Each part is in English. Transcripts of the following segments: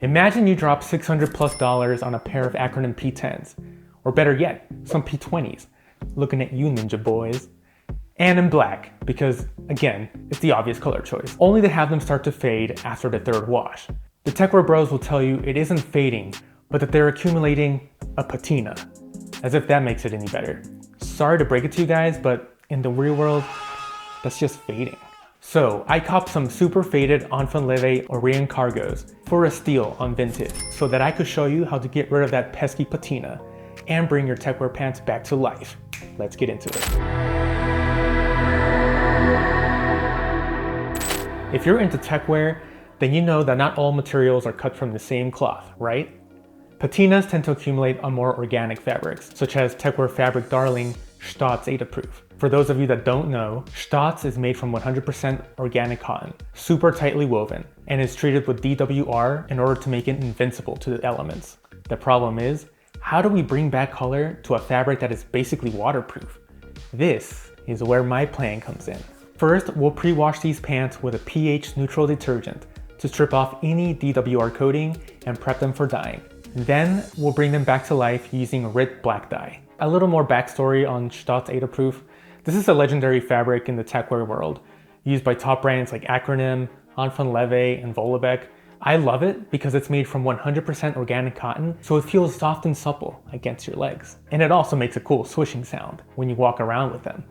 Imagine you drop $600+ on a pair of acronym P10s, or better yet, some P20s. Looking at you, ninja boys. And in black, because again, it's the obvious color choice, only to have them start to fade after the third wash. The Techwear bros will tell you it isn't fading, but that they're accumulating a patina, as if that makes it any better. Sorry to break it to you guys, but in the real world, that's just fading. So I copped some super faded Enfin Leve Orion cargos for a steal on Vinted so that I could show you how to get rid of that pesky patina and bring your Techwear pants back to life. Let's get into it. If you're into Techwear, then you know that not all materials are cut from the same cloth, right? Patinas tend to accumulate on more organic fabrics, such as Techwear fabric darling Stotz Etaproof. For those of you that don't know, Stotz is made from 100% organic cotton, super tightly woven, and is treated with DWR in order to make it invincible to the elements. The problem is, how do we bring back color to a fabric that is basically waterproof? This is where my plan comes in. First, we'll pre-wash these pants with a pH neutral detergent to strip off any DWR coating and prep them for dyeing. Then, we'll bring them back to life using Redye black dye. A little more backstory on Stotz Etaproof. This is a legendary fabric in the Techwear world, used by top brands like Acronym, Enfin Leve, and Volleybek. I love it because it's made from 100% organic cotton, so it feels soft and supple against your legs. And it also makes a cool swishing sound when you walk around with them.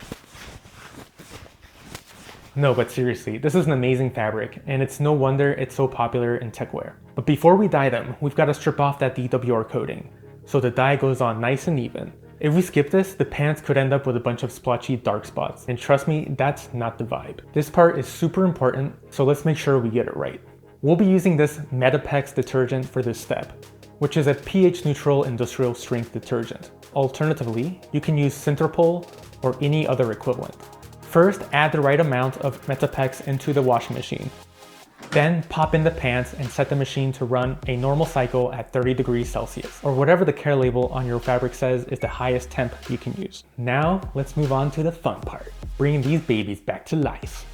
No, but seriously, this is an amazing fabric, and it's no wonder it's so popular in Techwear. But before we dye them, we've got to strip off that DWR coating, so the dye goes on nice and even. If we skip this, the pants could end up with a bunch of splotchy dark spots, and trust me, that's not the vibe. This part is super important, so let's make sure we get it right. We'll be using this Metapex detergent for this step, which is a pH neutral industrial strength detergent. Alternatively, you can use Centerpol or any other equivalent. First, add the right amount of Metapex into the washing machine. Then pop in the pants and set the machine to run a normal cycle at 30 degrees Celsius, or whatever the care label on your fabric says is the highest temp you can use. Now, let's move on to the fun part, bringing these babies back to life.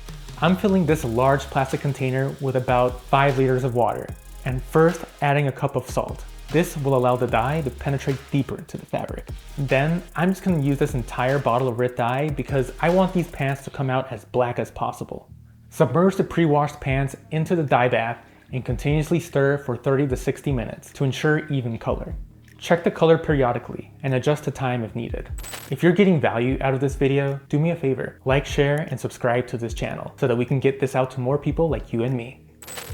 I'm filling this large plastic container with about 5 liters of water, and first adding a cup of salt. This will allow the dye to penetrate deeper into the fabric. Then, I'm just going to use this entire bottle of Redye dye because I want these pants to come out as black as possible. Submerge the pre-washed pants into the dye bath and continuously stir for 30 to 60 minutes to ensure even color. Check the color periodically and adjust the time if needed. If you're getting value out of this video, do me a favor, like, share, and subscribe to this channel so that we can get this out to more people like you and me.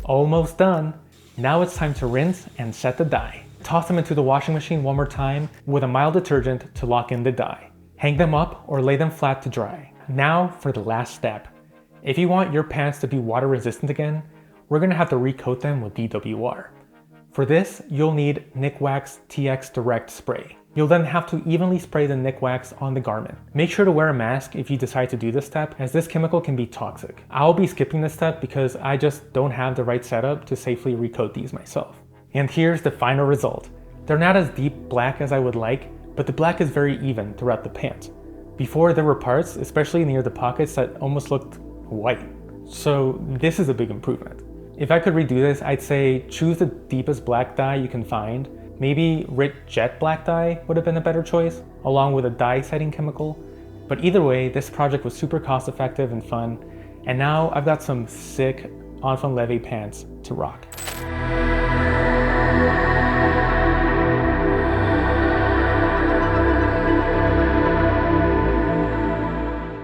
Almost done. Now it's time to rinse and set the dye. Toss them into the washing machine one more time with a mild detergent to lock in the dye. Hang them up or lay them flat to dry. Now for the last step. If you want your pants to be water resistant again, we're going to have to recoat them with DWR. For this, you'll need Nikwax TX Direct Spray. You'll then have to evenly spray the Nikwax on the garment. Make sure to wear a mask if you decide to do this step, as this chemical can be toxic. I'll be skipping this step because I just don't have the right setup to safely recoat these myself. And here's the final result. They're not as deep black as I would like, but the black is very even throughout the pant. Before, there were parts, especially near the pockets, that almost looked white. So this is a big improvement. If I could redo this, I'd say choose the deepest black dye you can find. Maybe Redye Jet black dye would have been a better choice, along with a dye setting chemical. But either way, this project was super cost effective and fun. And now I've got some sick Enfin Leve pants to rock.